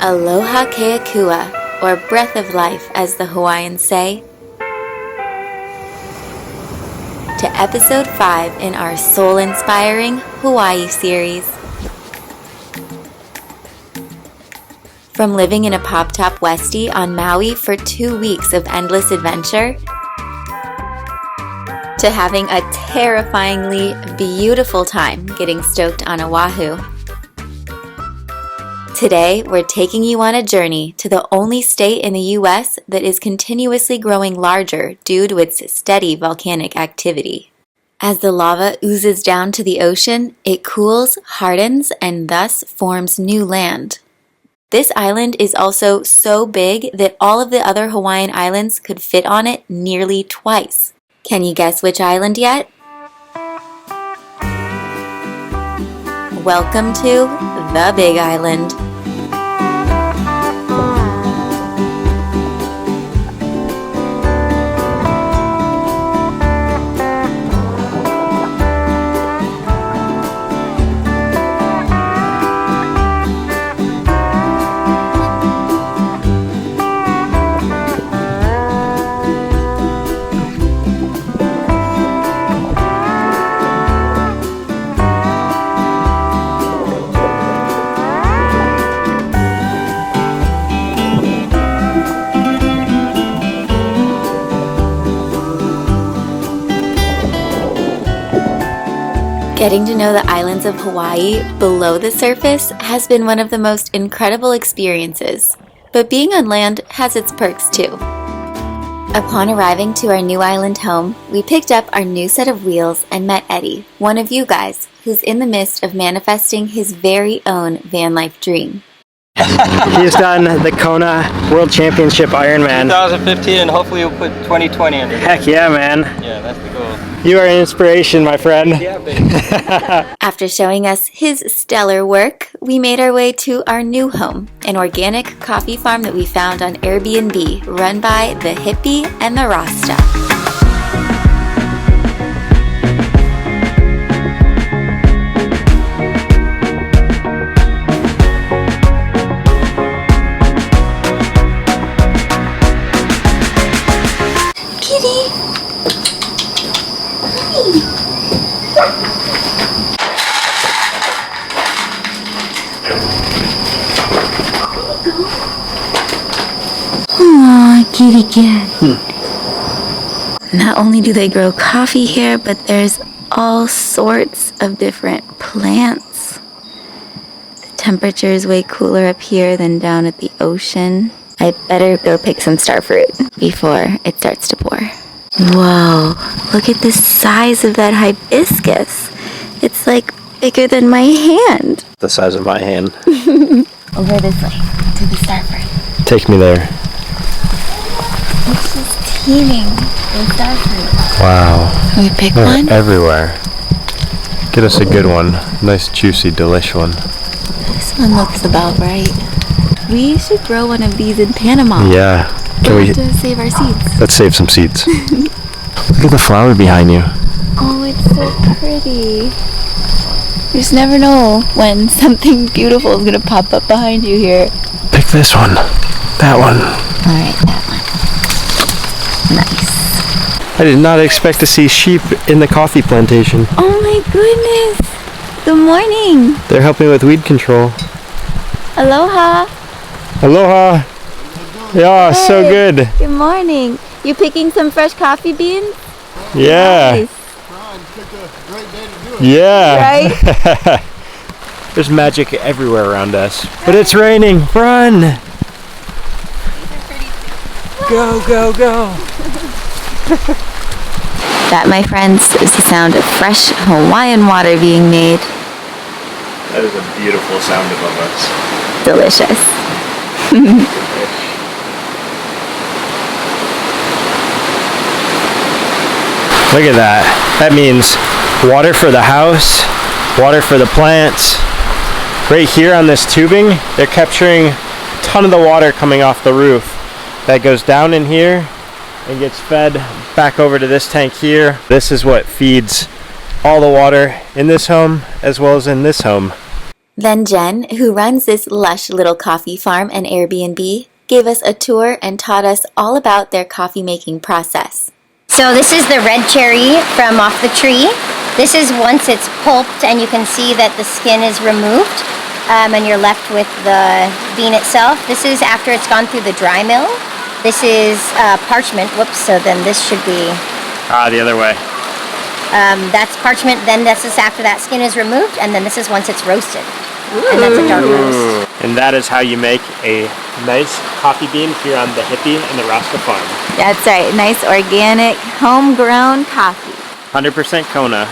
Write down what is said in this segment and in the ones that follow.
Aloha Keakua, or breath of life as the Hawaiians say, to episode 5 in our soul-inspiring Hawaii series. From living in a pop-top Westie on Maui for 2 weeks of endless adventure, to having a terrifyingly beautiful time getting stoked on Oahu. Today, we're taking you on a journey to the only state in the U.S. that is continuously growing larger due to its steady volcanic activity. As the lava oozes down to the ocean, it cools, hardens, and thus forms new land. This island is also so big that all of the other Hawaiian islands could fit on it nearly twice. Can you guess which island yet? Welcome to the Big Island. Getting to know the islands of Hawaii below the surface has been one of the most incredible experiences, but being on land has its perks too. Upon arriving to our new island home, we picked up our new set of wheels and met Eddie, one of you guys, who's in the midst of manifesting his very own van life dream. He's done the Kona World Championship Ironman. 2015, and hopefully we'll put 2020 under there. Heck yeah, man. Yeah, that's the goal. You are an inspiration, my friend. Yeah, baby. After showing us his stellar work, we made our way to our new home, an organic coffee farm that we found on Airbnb, run by the Hippie and the Rasta. Kitty cat. Not only do they grow coffee here, but there's all sorts of different plants. The temperature is way cooler up here than down at the ocean. I better go pick some star fruit before it starts to pour. Whoa, look at the size of that hibiscus. It's like bigger than my hand. The size of my hand. Over this way, to the star fruit. Take me there. It's just teeming with star fruit. Wow. Can we pick They're one? everywhere. Get us a good one. Nice, juicy, delish one. This one looks about right. We should grow one of these in Panama. Yeah. Can we? Have to save our seeds. Let's save some seeds. Look at the flower behind you. Oh, it's so pretty. You just never know when something beautiful is going to pop up behind you here. Pick this one. That one. Alright, that one. Nice. I did not expect to see sheep in the coffee plantation. Oh my goodness. Good morning. They're helping with weed control. Aloha. Aloha. Yeah, Hey. so good. Good morning. You picking some fresh coffee beans? Yeah. Nice. Yeah. Right? There's magic everywhere around us. But it's raining. Run. Go, go, go. That, my friends, is the sound of fresh Hawaiian water being made. That is a beautiful sound above us. Delicious. Look at that. That means water for the house, water for the plants. Right here on this tubing, they're capturing a ton of the water coming off the roof. That goes down in here and gets fed back over to this tank here. This is what feeds all the water in this home as well as in this home. Then Jen, who runs this lush little coffee farm and Airbnb, gave us a tour and taught us all about their coffee making process. So this is the red cherry from off the tree. This is once it's pulped and you can see that the skin is removed and you're left with the bean itself. This is after it's gone through the dry mill. This is parchment. Whoops, so then this should be... The other way. That's parchment, then this is after that skin is removed, and then this is once it's roasted. And that's a dark roast. And that is how you make a nice coffee bean here on the Hippie and the Rasta farm. That's right, nice organic, homegrown coffee. 100% Kona.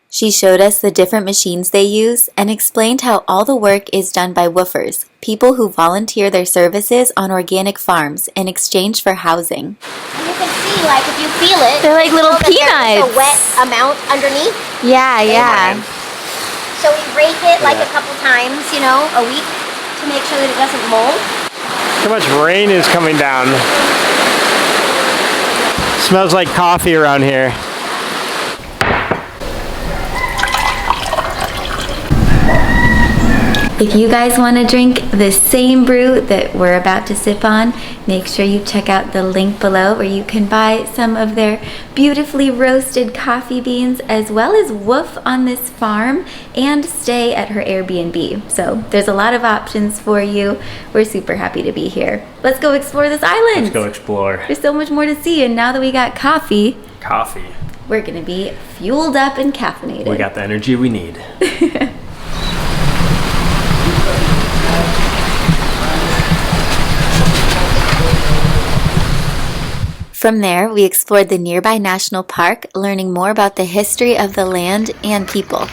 She showed us the different machines they use and explained how all the work is done by woofers, people who volunteer their services on organic farms in exchange for housing. You can see, like, if you feel it, They're like little peanuts. There's a wet amount underneath. Yeah. So we rake it like a couple times, you know, a week to make sure that it doesn't mold. Too much rain is coming down. Smells like coffee around here. If you guys want to drink the same brew that we're about to sip on, make sure you check out the link below where you can buy some of their beautifully roasted coffee beans as well as woof on this farm and stay at her Airbnb. So there's a lot of options for you. We're super happy to be here. Let's go explore this island. Let's go explore. There's so much more to see, and now that we got coffee, We're gonna be fueled up and caffeinated. We got the energy we need. From there, we explored the nearby national park, learning more about the history of the land and people.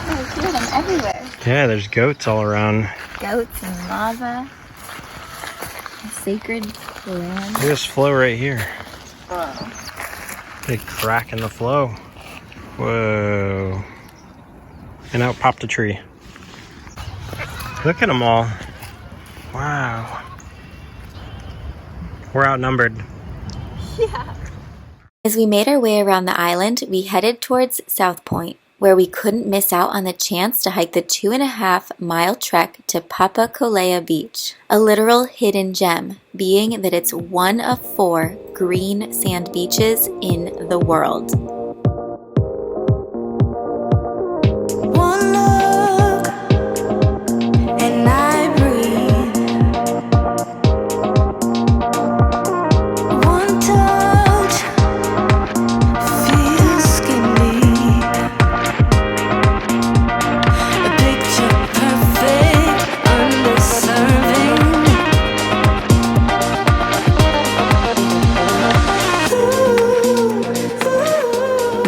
I see them everywhere. Yeah, there's goats all around. Goats and lava. A sacred land. Look at this flow right here. Whoa. Big crack in the flow. Whoa. And out popped a tree. Look at them all. Wow. We're outnumbered. Yeah. As we made our way around the island, we headed towards South Point, where we couldn't miss out on the chance to hike the 2.5-mile trek to Papakolea Beach, a literal hidden gem, being that it's one of 4 green sand beaches in the world.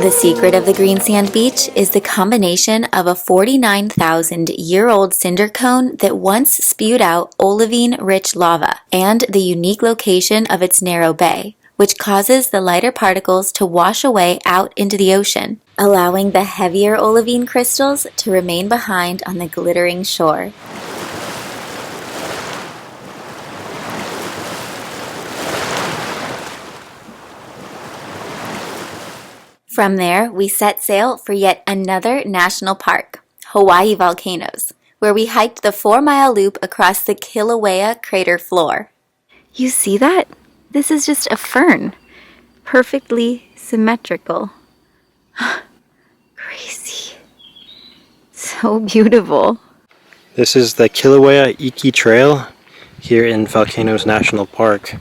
The secret of the green sand beach is the combination of a 49,000-year-old cinder cone that once spewed out olivine-rich lava and the unique location of its narrow bay, which causes the lighter particles to wash away out into the ocean, allowing the heavier olivine crystals to remain behind on the glittering shore. From there, we set sail for yet another national park, Hawaii Volcanoes, where we hiked the 4-mile loop across the Kilauea crater floor. You see that? This is just a fern. Perfectly symmetrical. Crazy. So beautiful. This is the Kilauea Iki Trail here in Volcanoes National Park.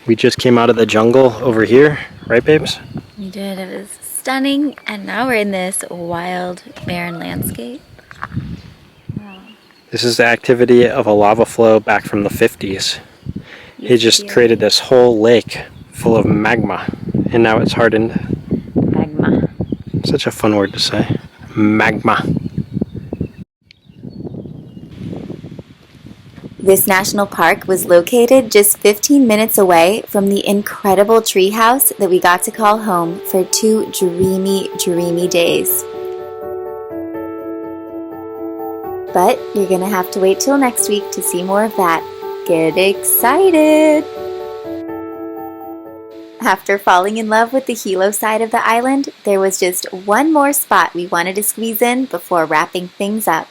We just came out of the jungle over here, right babes? We did. It was stunning, and now we're in this wild, barren landscape. Wow. This is the activity of a lava flow back from the 50s. He just created this whole lake full of magma, and now it's hardened. Magma. Such a fun word to say. Magma. This national park was located just 15 minutes away from the incredible treehouse that we got to call home for 2 dreamy, dreamy days. But you're gonna have to wait till next week to see more of that. Get excited! After falling in love with the Hilo side of the island, there was just one more spot we wanted to squeeze in before wrapping things up.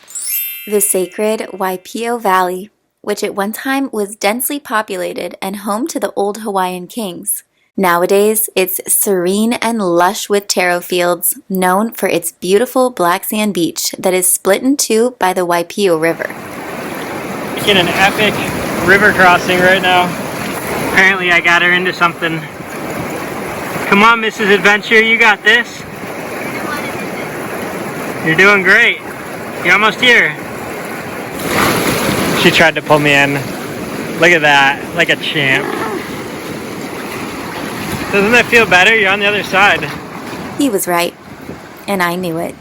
The sacred Waipio Valley, which at one time was densely populated and home to the old Hawaiian kings. Nowadays, it's serene and lush with taro fields, known for its beautiful black sand beach that is split in two by the Waipio River. Making an epic river crossing right now. Apparently I got her into something. Come on, Mrs. Adventure, you got this. You're doing great. You're almost here. She tried to pull me in. Look at that, like a champ. Doesn't that feel better? You're on the other side. He was right, and I knew it.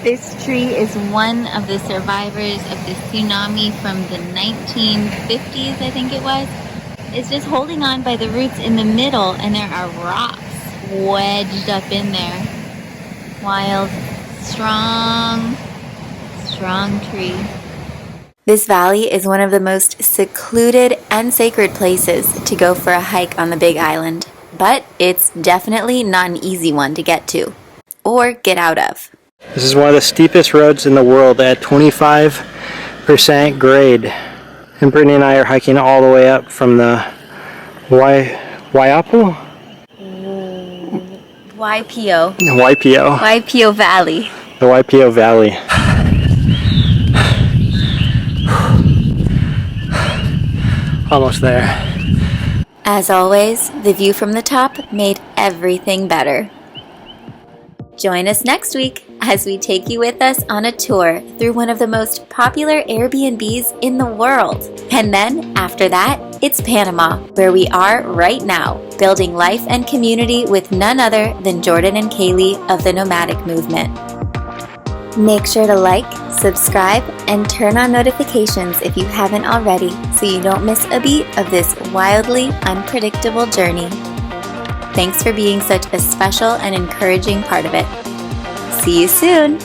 This tree is one of the survivors of the tsunami from the 1950s, I think it was. It's just holding on by the roots in the middle, and there are rocks wedged up in there. Wild, strong tree. This valley is one of the most secluded and sacred places to go for a hike on the Big Island, but it's definitely not an easy one to get to or get out of. This is one of the steepest roads in the world at 25% grade. And Brittany and I are hiking all the way up from the Waipio Valley. The Waipio Valley. Almost there. As always, the view from the top made everything better. Join us next week as we take you with us on a tour through one of the most popular Airbnbs in the world. And then, after that, it's Panama, where we are right now, building life and community with none other than Jordan and Kaylee of the Nomadic Movement. Make sure to like, subscribe, and turn on notifications if you haven't already so you don't miss a beat of this wildly unpredictable journey. Thanks for being such a special and encouraging part of it. See you soon!